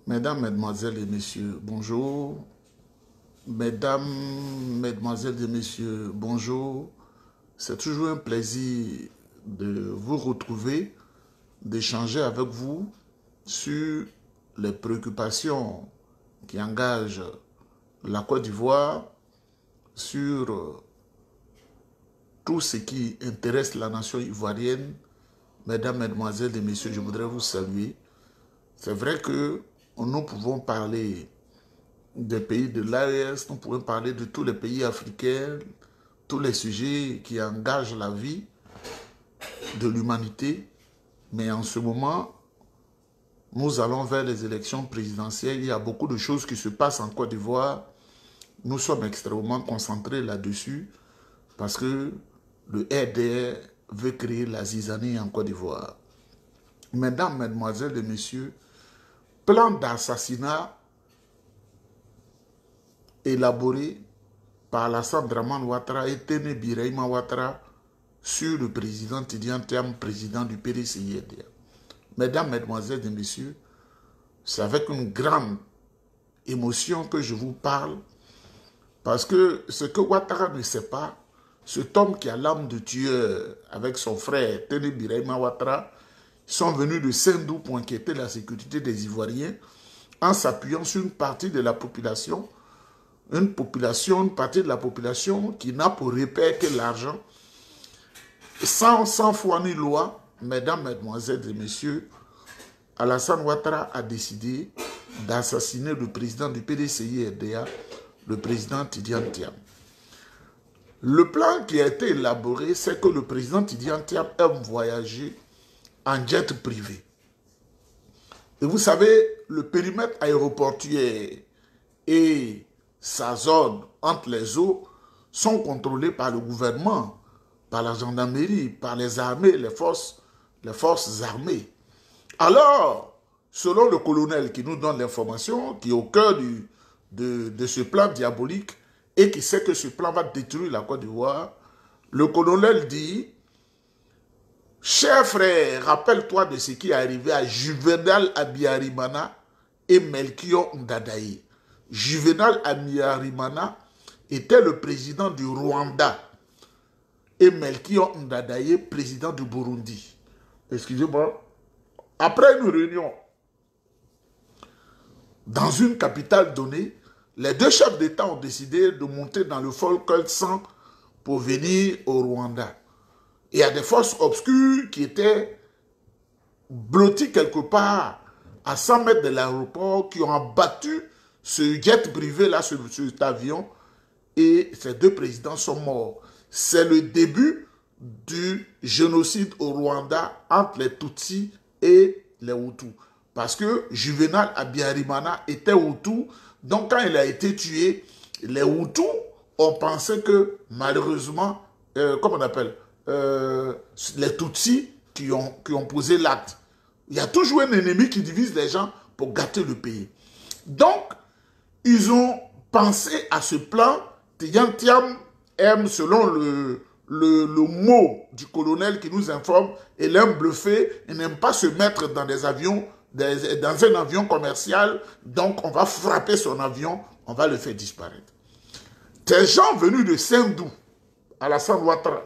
Mesdames, Mesdemoiselles et Messieurs, bonjour. Mesdames, Mesdemoiselles et Messieurs, bonjour. C'est toujours un plaisir de vous retrouver, d'échanger avec vous sur les préoccupations qui engagent la Côte d'Ivoire, sur tout ce qui intéresse la nation ivoirienne. Mesdames, Mesdemoiselles et Messieurs, je voudrais vous saluer. C'est vrai que nous pouvons parler des pays de l'AES, nous pouvons parler de tous les pays africains, tous les sujets qui engagent la vie de l'humanité. Mais en ce moment, nous allons vers les élections présidentielles. Il y a beaucoup de choses qui se passent en Côte d'Ivoire. Nous sommes extrêmement concentrés là-dessus parce que le RDR veut créer la zizanie en Côte d'Ivoire. Mesdames, Mesdemoiselles et Messieurs, plan d'assassinat élaboré par Alassane Dramane Ouattara et Téné Birahima Ouattara sur le président Tidiane Thiam, président du PDCI-RDA. Mesdames, Mesdemoiselles et Messieurs, c'est avec une grande émotion que je vous parle, parce que ce que Ouattara ne sait pas, cet homme qui a l'âme de tueur avec son frère Téné Birahima Ouattara, sont venus de Sendou pour inquiéter la sécurité des Ivoiriens en s'appuyant sur une partie de la population, une partie de la population qui n'a pour repère que l'argent. Sans foi ni loi, mesdames, mesdemoiselles et messieurs, Alassane Ouattara a décidé d'assassiner le président du PDCI-RDA, le président Tidiane Thiam. Le plan qui a été élaboré, c'est que le président Tidiane Thiam aime voyager en jet privé. Et vous savez, le périmètre aéroportuaire et sa zone entre les eaux sont contrôlés par le gouvernement, par la gendarmerie, par les armées, les forces armées. Alors, selon le colonel qui nous donne l'information, qui est au cœur de ce plan diabolique et qui sait que ce plan va détruire la Côte d'Ivoire, le colonel dit: cher frère, rappelle-toi de ce qui est arrivé à Juvenal Abiyarimana et Melchior Ndadaye. Juvenal Abiyarimana était le président du Rwanda et Melchior Ndadaye, président du Burundi. Excusez-moi. Après une réunion dans une capitale donnée, les deux chefs d'État ont décidé de monter dans le Falkland 100 pour venir au Rwanda. Il y a des forces obscures qui étaient blotties quelque part à 100 mètres de l'aéroport, qui ont abattu ce jet privé-là, cet avion, et ces deux présidents sont morts. C'est le début du génocide au Rwanda entre les Tutsis et les Hutus. Parce que Juvenal Abiyarimana était Hutu, donc quand il a été tué, les Hutus ont pensé que malheureusement, comment on appelle, les Tutsis qui ont posé l'acte. Il y a toujours un ennemi qui divise les gens pour gâter le pays. Donc, ils ont pensé à ce plan. Tidiane Thiam aime, selon le mot du colonel qui nous informe, il aime bluffer, il n'aime pas se mettre dans des avions, dans un avion commercial, donc on va frapper son avion, on va le faire disparaître. Des gens venus de Sendou, Alassane Ouattara,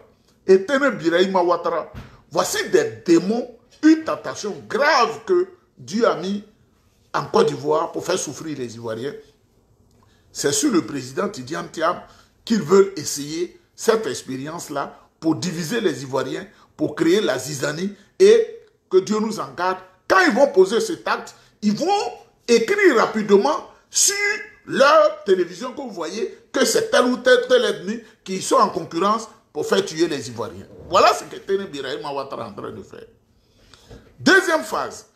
et Téné Birahima Ouattara, voici des démons, une tentation grave que Dieu a mis en Côte d'Ivoire pour faire souffrir les Ivoiriens. C'est sur le président Tidiane Thiam qu'ils veulent essayer cette expérience-là pour diviser les Ivoiriens, pour créer la zizanie, et que Dieu nous en garde. Quand ils vont poser cet acte, ils vont écrire rapidement sur leur télévision que vous voyez que c'est tel ou tel ethnie qui sont en concurrence pour faire tuer les Ivoiriens. Voilà ce que Téné Birahima Ouattara est en train de faire. Deuxième phase,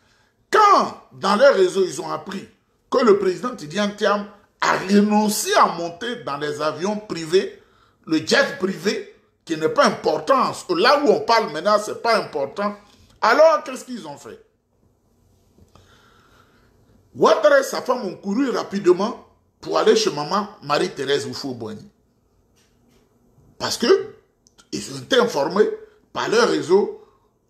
quand dans leur réseau ils ont appris que le président Tidiane Thiam a renoncé à monter dans les avions privés, le jet privé, qui n'est pas important, là où on parle maintenant, ce n'est pas important, alors qu'est-ce qu'ils ont fait? Ouattara et sa femme ont couru rapidement pour aller chez maman Marie-Thérèse Houphouët-Boigny. Parce qu'ils ont été informés par leur réseau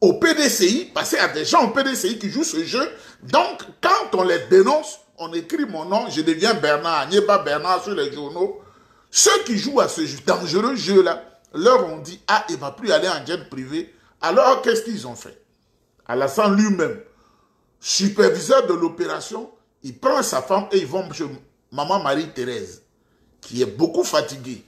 au PDCI, parce qu'il y a des gens au PDCI qui jouent ce jeu. Donc, quand on les dénonce, on écrit mon nom, je deviens Bernard, Nieba Bernard sur les journaux. Ceux qui jouent à ce dangereux jeu-là, leur ont dit, ah, il ne va plus aller en jet privé. Alors, qu'est-ce qu'ils ont fait? Alassane lui-même, superviseur de l'opération, il prend sa femme et ils vont chez maman Marie-Thérèse, qui est beaucoup fatiguée.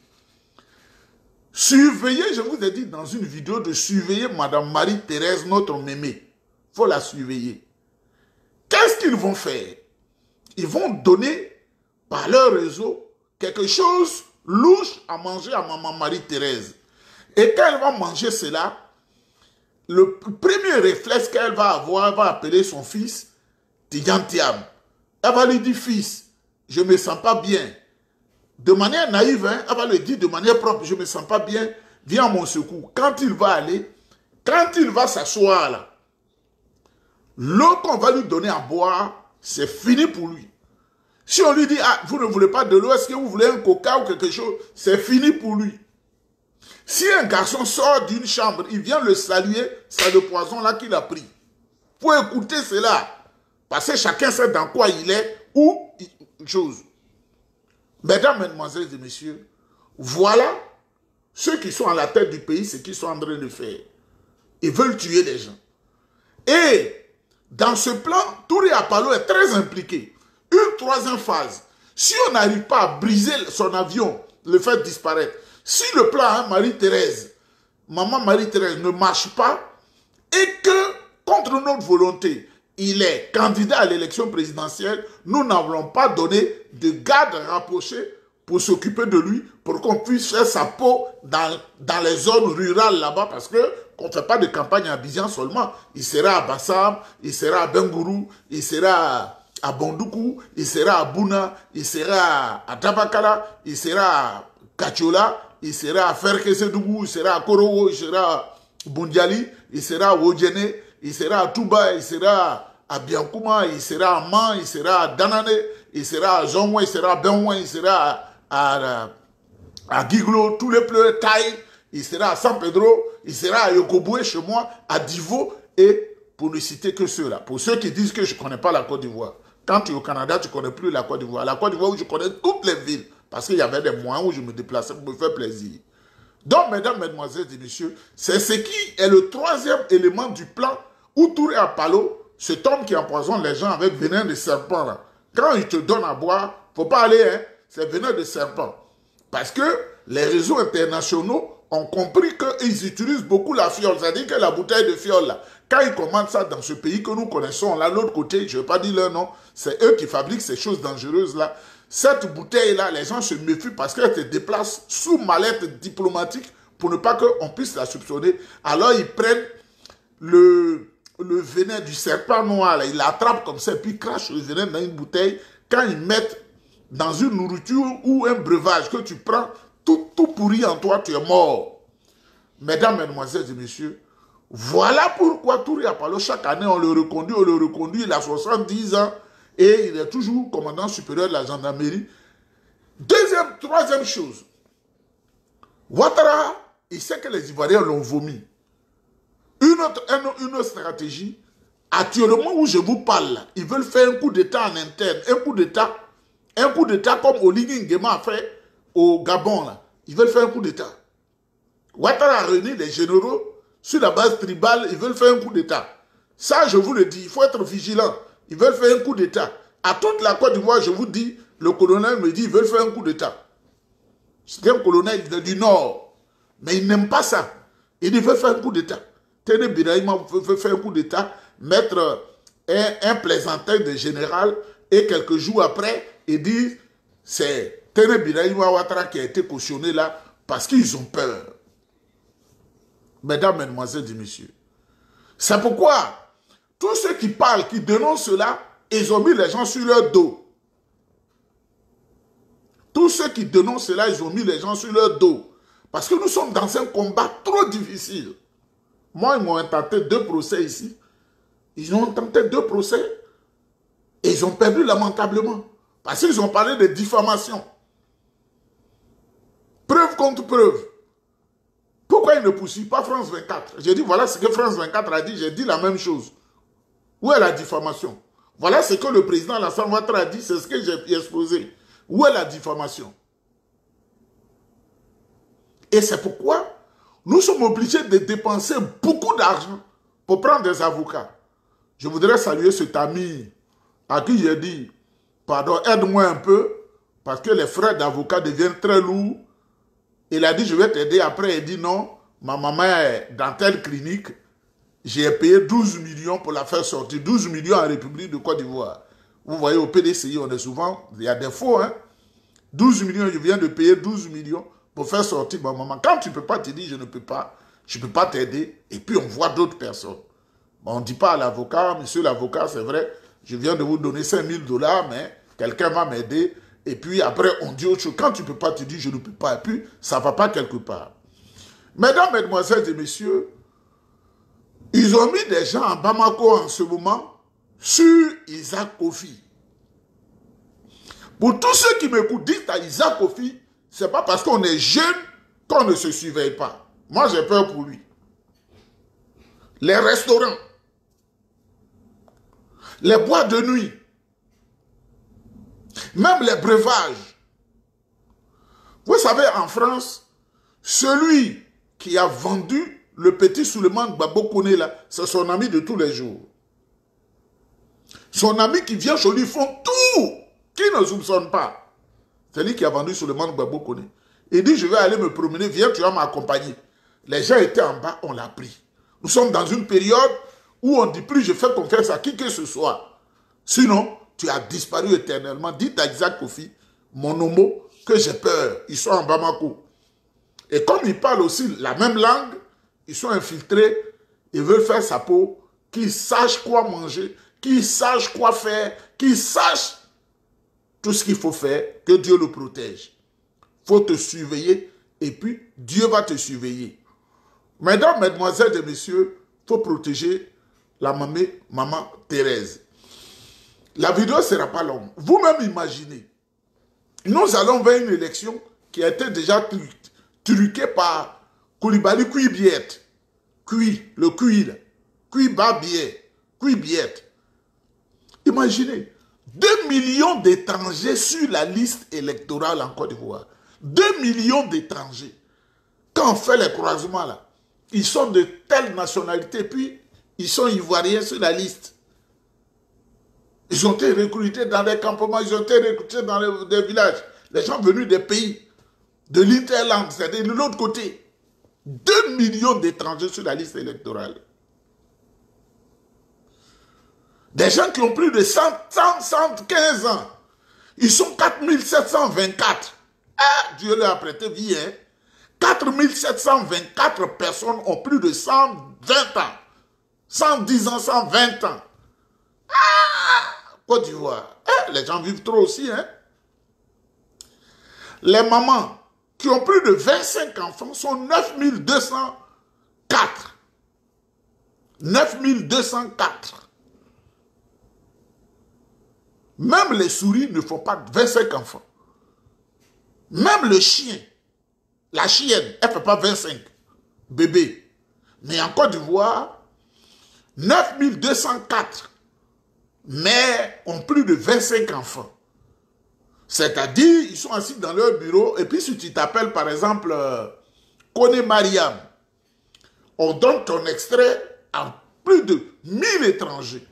Surveillez, je vous ai dit dans une vidéo de surveiller madame Marie-Thérèse, notre mémé. Il faut la surveiller. Qu'est-ce qu'ils vont faire? Ils vont donner par leur réseau quelque chose louche à manger à maman Marie-Thérèse. Et quand elle va manger cela, le premier réflexe qu'elle va avoir, elle va appeler son fils Tigantiam. Elle va lui dire, fils, je ne me sens pas bien. De manière naïve, hein, elle va le dire de manière propre, je ne me sens pas bien, viens à mon secours. Quand il va aller, quand il va s'asseoir là, l'eau qu'on va lui donner à boire, c'est fini pour lui. Si on lui dit, ah, vous ne voulez pas de l'eau, est-ce que vous voulez un coca ou quelque chose, c'est fini pour lui. Si un garçon sort d'une chambre, il vient le saluer, c'est le poison là qu'il a pris. Il faut écouter cela. Parce que chacun sait dans quoi il est ou chose. Mesdames, mesdemoiselles et messieurs, voilà ceux qui sont à la tête du pays, ce qu'ils sont en train de faire. Ils veulent tuer les gens. Et dans ce plan, Touré Apalo est très impliqué. Une troisième phase. Si on n'arrive pas à briser son avion, le faire disparaître, si le plan hein, Marie-Thérèse, maman Marie-Thérèse ne marche pas, et que, contre notre volonté, il est candidat à l'élection présidentielle, nous n'avons pas donné de garde rapproché pour s'occuper de lui, pour qu'on puisse faire sa peau dans les zones rurales là-bas, parce que qu'on ne fait pas de campagne à Abidjan seulement. Il sera à Bassam, il sera à Bengourou, il sera à Bondoukou, il sera à Bouna, il sera à Tabakala, il sera à Kachiola, il sera à Ferkesedougou, il sera à Korowo, il sera à Bundiali, il sera à Wodjene, il sera à Touba, il sera à Biankouma, il sera à Man, il sera à Danane, il sera à Zongwa, il sera à Benouin, il sera à Giglo, tous les pleurs taille, il sera à San Pedro, il sera à Yokoboué chez moi, à Divo, et pour ne citer que ceux-là. Pour ceux qui disent que je ne connais pas la Côte d'Ivoire. Quand tu es au Canada, tu ne connais plus la Côte d'Ivoire. La Côte d'Ivoire où je connais toutes les villes, parce qu'il y avait des moyens où je me déplaçais pour me faire plaisir. Donc, mesdames, mesdemoiselles et messieurs, c'est ce qui est le troisième élément du plan où Touré Apalo, cet homme qui empoisonne les gens avec venin de serpent, là, quand il te donne à boire, il ne faut pas aller, hein, c'est venin de serpent. Parce que les réseaux internationaux ont compris qu'ils utilisent beaucoup la fiole. C'est-à-dire que la bouteille de fiole, là, quand ils commandent ça dans ce pays que nous connaissons, là, l'autre côté, je ne vais pas dire leur nom, c'est eux qui fabriquent ces choses dangereuses-là. Cette bouteille-là, les gens se méfient parce qu'elle se déplace sous mallette diplomatique pour ne pas qu'on puisse la soupçonner. Alors, ils prennent le venin du serpent noir, là, ils l'attrapent comme ça, et puis ils crachent le venin dans une bouteille. Quand ils mettent dans une nourriture ou un breuvage que tu prends, tout pourri en toi, tu es mort. Mesdames, mesdemoiselles et messieurs, voilà pourquoi Touré Apalo, chaque année, on le reconduit, il a 70 ans, et il est toujours commandant supérieur de la gendarmerie. Troisième chose, Ouattara, il sait que les Ivoiriens l'ont vomi. Une autre stratégie, actuellement où je vous parle, là, ils veulent faire un coup d'État en interne, un coup d'État comme Oligui Nguema a fait au Gabon. Là. Ils veulent faire un coup d'État. Ouattara a réuni les généraux sur la base tribale, ils veulent faire un coup d'État. Ça, je vous le dis, il faut être vigilant. Ils veulent faire un coup d'État. À toute la Côte d'Ivoire, je vous dis, le colonel me dit, ils veulent faire un coup d'État. C'est un colonel du Nord. Mais il n'aime pas ça. Il dit, il veut faire un coup d'État. Téné Birahima veut faire un coup d'État, mettre un plaisantin de général, et quelques jours après, il dit, c'est Téné Birahima Ouattara qui a été cautionné là, parce qu'ils ont peur. Mesdames, mesdemoiselles et messieurs. C'est pourquoi tous ceux qui parlent, qui dénoncent cela, ils ont mis les gens sur leur dos. Tous ceux qui dénoncent cela, ils ont mis les gens sur leur dos. Parce que nous sommes dans un combat trop difficile. Moi, ils m'ont tenté 2 procès ici. Ils ont tenté 2 procès. Et ils ont perdu lamentablement. Parce qu'ils ont parlé de diffamation. Preuve contre preuve. Pourquoi ils ne poursuivent pas France 24? J'ai dit, voilà ce que France 24 a dit. J'ai dit la même chose. Où est la diffamation? Voilà ce que le président Alassane Ouattara a dit, c'est ce que j'ai exposé. Où est la diffamation? Et c'est pourquoi nous sommes obligés de dépenser beaucoup d'argent pour prendre des avocats. Je voudrais saluer cet ami à qui j'ai dit, pardon, aide-moi un peu, parce que les frais d'avocat deviennent très lourds. Il a dit, je vais t'aider. Après, il dit, non, ma maman est dans telle clinique. J'ai payé 12 millions pour la faire sortir. 12 millions en République de Côte d'Ivoire. Vous voyez, au PDCI, on est souvent, il y a des faux, hein. 12 millions, je viens de payer 12 millions pour faire sortir ma maman. Quand tu ne peux pas te dire, je ne peux pas, je ne peux pas t'aider, et puis on voit d'autres personnes. On ne dit pas à l'avocat, monsieur l'avocat, c'est vrai, je viens de vous donner 5 000 $, mais quelqu'un va m'aider. Et puis après, on dit autre chose. Quand tu ne peux pas, tu dis je ne peux pas. Et puis, ça ne va pas quelque part. Mesdames, mesdemoiselles et messieurs, ils ont mis des gens à Bamako en ce moment sur Isaac Kofi. Pour tous ceux qui m'écoutent, dites à Isaac Kofi, ce n'est pas parce qu'on est jeune qu'on ne se surveille pas. Moi, j'ai peur pour lui. Les restaurants, les boîtes de nuit, même les breuvages. Vous savez, en France, celui qui a vendu le petit Souleymane Gbagbo Koné là, c'est son ami de tous les jours. Son ami qui vient chez lui, ils font tout, qui ne soupçonne pas. C'est lui qui a vendu Souleymane Gbagbo Koné. Il dit, je vais aller me promener, viens, tu vas m'accompagner. Les gens étaient en bas, on l'a pris. Nous sommes dans une période où on ne dit plus, je fais confiance à qui que ce soit. Sinon, tu as disparu éternellement. Dites à Isaac Kofi, mon homo, que j'ai peur. Ils sont en Bamako. Et comme ils parlent aussi la même langue, ils sont infiltrés, ils veulent faire sa peau, qu'ils sachent quoi manger, qu'ils sachent quoi faire, qu'ils sachent tout ce qu'il faut faire, que Dieu le protège. Il faut te surveiller et puis Dieu va te surveiller. Mesdames, mesdemoiselles et messieurs, il faut protéger la maman Thérèse. La vidéo ne sera pas longue. Vous-même imaginez, nous allons vers une élection qui a été déjà truquée par Koulibaly Kouibiet. Le Kui, Kouibiet. Imaginez, 2 millions d'étrangers sur la liste électorale en Côte d'Ivoire. 2 millions d'étrangers. Quand on fait les croisements là, ils sont de telle nationalité, puis ils sont ivoiriens sur la liste. Ils ont été recrutés dans des campements, ils ont été recrutés dans des villages. Les gens venus des pays, de l'Interland, c'est-à-dire de l'autre côté. 2 millions d'étrangers sur la liste électorale. Des gens qui ont plus de 115 ans. Ils sont 4724. Ah, Dieu leur a prêté vie, hein. 4724 personnes ont plus de 120 ans. 110 ans, 120 ans. Ah, Côte d'Ivoire. Les gens vivent trop aussi, hein. Les mamans qui ont plus de 25 enfants sont 9204. 9204. Même les souris ne font pas 25 enfants. Même le chien, la chienne, elle ne fait pas 25 bébés. Mais en Côte d'Ivoire, 9204 mères ont plus de 25 enfants. C'est-à-dire, ils sont assis dans leur bureau, et puis si tu t'appelles par exemple Koné Mariam, on donne ton extrait à plus de 1000 étrangers.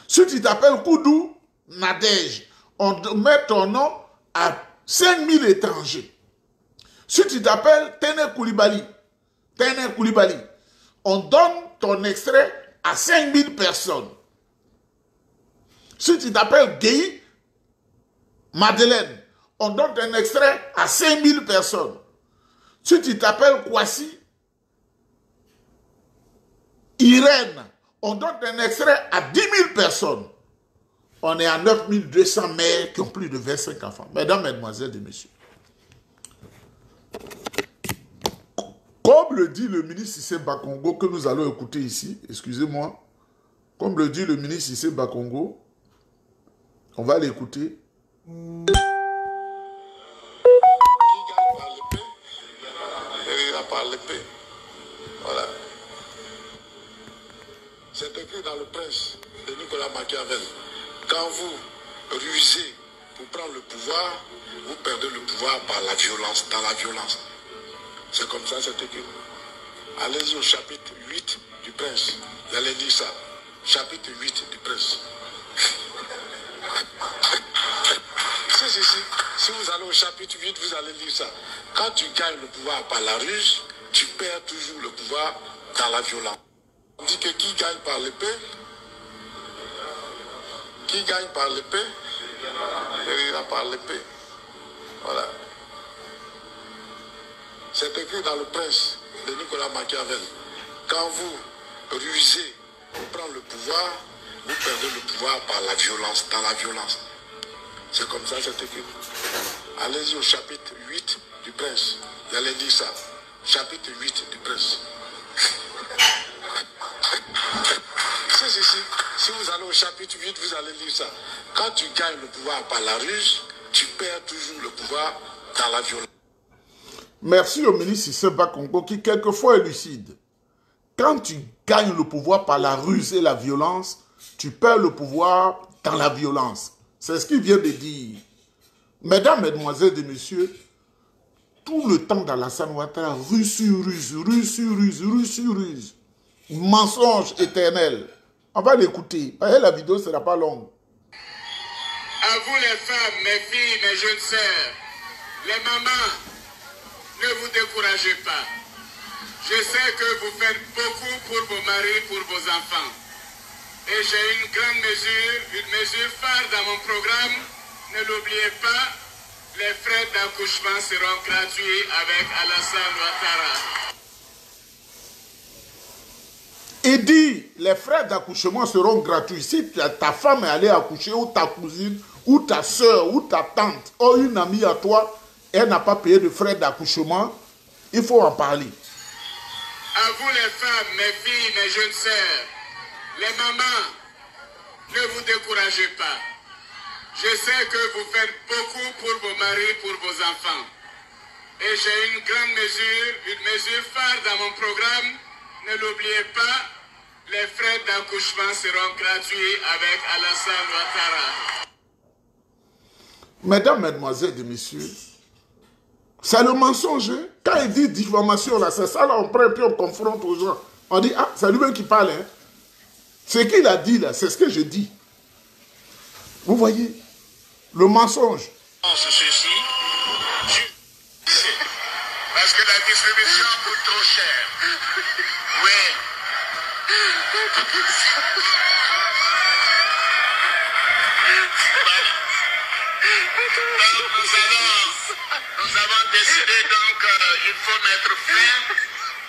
Si tu t'appelles Koudou Nadège, on met ton nom à 5000 étrangers. Si tu t'appelles Téné Koulibaly, on donne ton extrait à 5000 personnes. Si tu t'appelles Gueye Madeleine, on donne un extrait à 5000 personnes. Si tu t'appelles Kwasi Irène, on donne un extrait à 10 000 personnes. On est à 9200 mères qui ont plus de 25 enfants. Mesdames, mesdemoiselles et messieurs. Comme le dit le ministre Cissé Bakongo, que nous allons écouter ici, excusez-moi, comme le dit le ministre Cissé Bakongo, on va l'écouter. Qui gagne par l'épée, hérira par l'épée. Voilà. C'est écrit dans le Prince de Nicolas. Nicolas Machiavel. Quand vous rusez pour prendre le pouvoir, vous perdez le pouvoir par la violence, dans la violence. C'est comme ça, c'est écrit. Allez-y au chapitre 8 du Prince. Vous allez lire ça. Chapitre 8 du Prince. Si vous allez au chapitre 8, vous allez lire ça. Quand tu gagnes le pouvoir par la ruse, tu perds toujours le pouvoir dans la violence. On dit que qui gagne par l'épée, hérira par l'épée. Voilà. C'est écrit dans le Prince de Nicolas Machiavel. Quand vous rusez pour prendre le pouvoir, vous perdez le pouvoir par la violence, dans la violence. C'est comme ça, c'est écrit. Allez-y au chapitre 8 du Prince. Vous allez lire ça. Chapitre 8 du Prince. Si vous allez au chapitre 8, vous allez lire ça. Quand tu gagnes le pouvoir par la ruse, tu perds toujours le pouvoir dans la violence. Merci au ministre Seba Congo qui quelquefois est lucide. Quand tu gagnes le pouvoir par la ruse et la violence, tu perds le pouvoir dans la violence. C'est ce qu'il vient de dire. Mesdames, mesdemoiselles et messieurs, tout le temps dans la Ouattara, ruse sur ruse, ruse sur ruse, ruse sur ruse. Mensonge éternel. On va l'écouter. La vidéo ne sera pas longue. À vous les femmes, mes filles, mes jeunes sœurs, les mamans, ne vous découragez pas. Je sais que vous faites beaucoup pour vos maris, pour vos enfants. Et j'ai une grande mesure, une mesure phare dans mon programme. Ne l'oubliez pas, les frais d'accouchement seront gratuits avec Alassane Ouattara. Il dit, les frais d'accouchement seront gratuits. Si ta femme est allée accoucher, ou ta cousine, ou ta soeur, ou ta tante, ou une amie à toi, elle n'a pas payé de frais d'accouchement, il faut en parler. À vous les femmes, mes filles, mes jeunes sœurs, les mamans, ne vous découragez pas. Je sais que vous faites beaucoup pour vos maris, pour vos enfants. Et j'ai une grande mesure, une mesure phare dans mon programme. Ne l'oubliez pas, les frais d'accouchement seront gratuits avec Alassane Ouattara. Mesdames, mesdemoiselles et messieurs, c'est le mensonge. Quand il dit diffamation, là, c'est ça, là, on prend et puis on confronte aux gens. On dit, ah, c'est lui-même qui parle. Hein. Ce qu'il a dit, là, c'est ce que je dis. Vous voyez, le mensonge. Ceci, parce que la distribution coûte trop cher. Oui. Nous avons décidé donc il faut mettre fin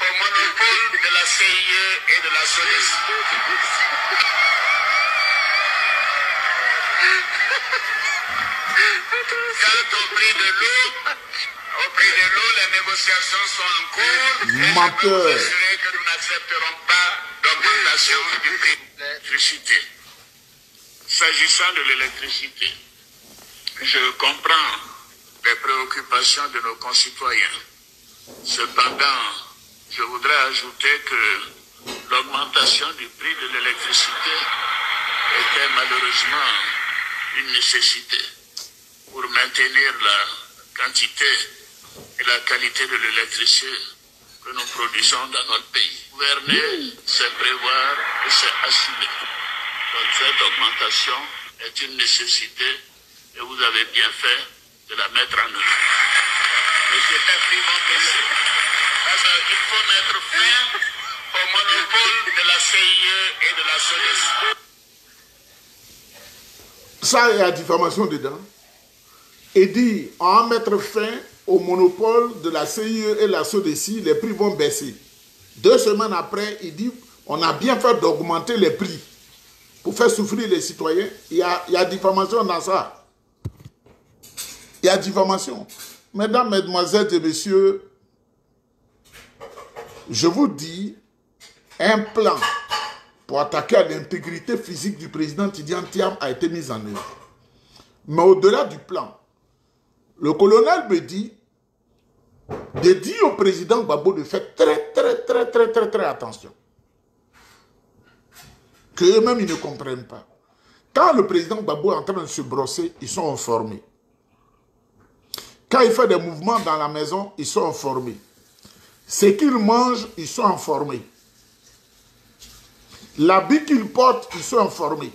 au monopole de la CIE et de la SODES. Quant au prix de l'eau, les négociations sont en cours. Et je peux vous assurer que nous n'accepterons pas d'augmentation du prix de l'électricité. S'agissant de l'électricité, je comprends les préoccupations de nos concitoyens. Cependant, je voudrais ajouter que l'augmentation du prix de l'électricité était malheureusement une nécessité pour maintenir la quantité et la qualité de l'électricité que nous produisons dans notre pays. Gouverner, c'est prévoir et c'est assumer. Donc cette augmentation est une nécessité et vous avez bien fait de la mettre en œuvre. Mais c'est un prix vont baisser. Parce qu'il faut mettre fin au monopole de la CIE et de la SODES. Ça, il y a diffamation dedans. Et dit, on va mettre fin au monopole de la CIE et la SODES, les prix vont baisser. 2 semaines après, il dit, on a bien fait d'augmenter les prix pour faire souffrir les citoyens. Il y a diffamation dans ça. Il y a diffamation. Mesdames, mesdemoiselles et messieurs, je vous dis, un plan pour attaquer à l'intégrité physique du président Tidiane Thiam a été mis en œuvre. Mais au-delà du plan, le colonel me dit de dire au président Gbagbo de faire très attention. Qu'eux-mêmes, ils ne comprennent pas. Quand le président Gbagbo est en train de se brosser, ils sont informés. Quand il fait des mouvements dans la maison, ils sont informés. Ce qu'il mange, ils sont informés. L'habit qu'il porte, ils sont informés.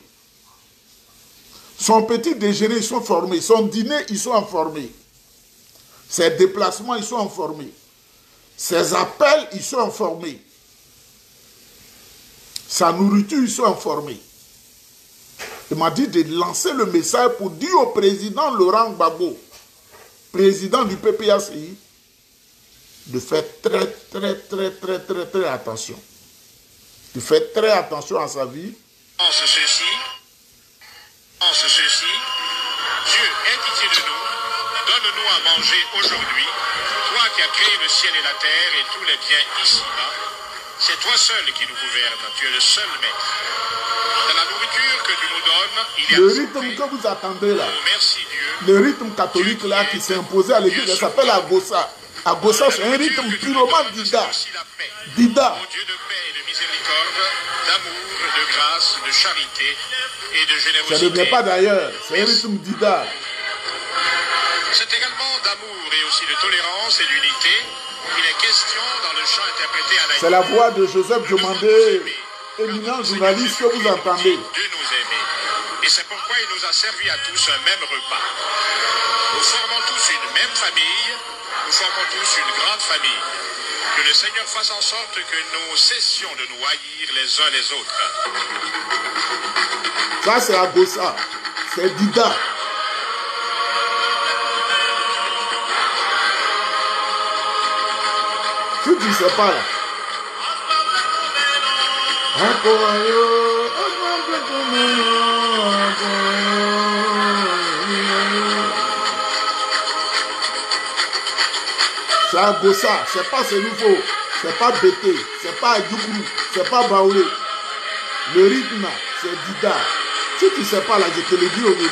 Son petit déjeuner, ils sont informés. Son dîner, ils sont informés. Ses déplacements, ils sont informés. Ses appels, ils sont informés. Sa nourriture, ils sont informés. Il m'a dit de lancer le message pour dire au président Laurent Gbagbo, président du PPACI, de faire très attention. De faire très attention à sa vie. Pense ceci, Dieu est pitié de nous, donne-nous à manger aujourd'hui, toi qui as créé le ciel et la terre et tous les biens ici-bas. C'est toi seul qui nous gouverne, tu es le seul maître. Dans la nourriture que tu nous donnes, il y a le rythme que vous attendez là, merci Dieu, le rythme catholique là qui s'est imposé à l'église, ça s'appelle Agosa. Agosa, c'est un rythme purement Dida. Dida. mon Dieu de paix et de miséricorde, d'amour, de grâce, de charité et de Ça ne générosité. vient pas d'ailleurs, c'est un rythme Dida. C'est également d'amour et aussi de tolérance et d'unité. Il est question dans le chant interprété à la C'est la voix de Joseph Diomandé, éminent journaliste que vous entendez. Dieu nous aimait. Et c'est pourquoi il nous a servi à tous un même repas. Nous formons tous une même famille. Nous formons tous une grande famille. Que le Seigneur fasse en sorte que nous cessions de nous haïr les uns les autres. Ça c'est Agosa, c'est Dida. Si tu ne sais pas là. C'est Agosa, c'est pas ce nouveau, c'est pas Bété, c'est pas Djougou, c'est pas Baoulé. Le rythme, c'est Dida. Si tu ne sais pas là, je te le dis aujourd'hui.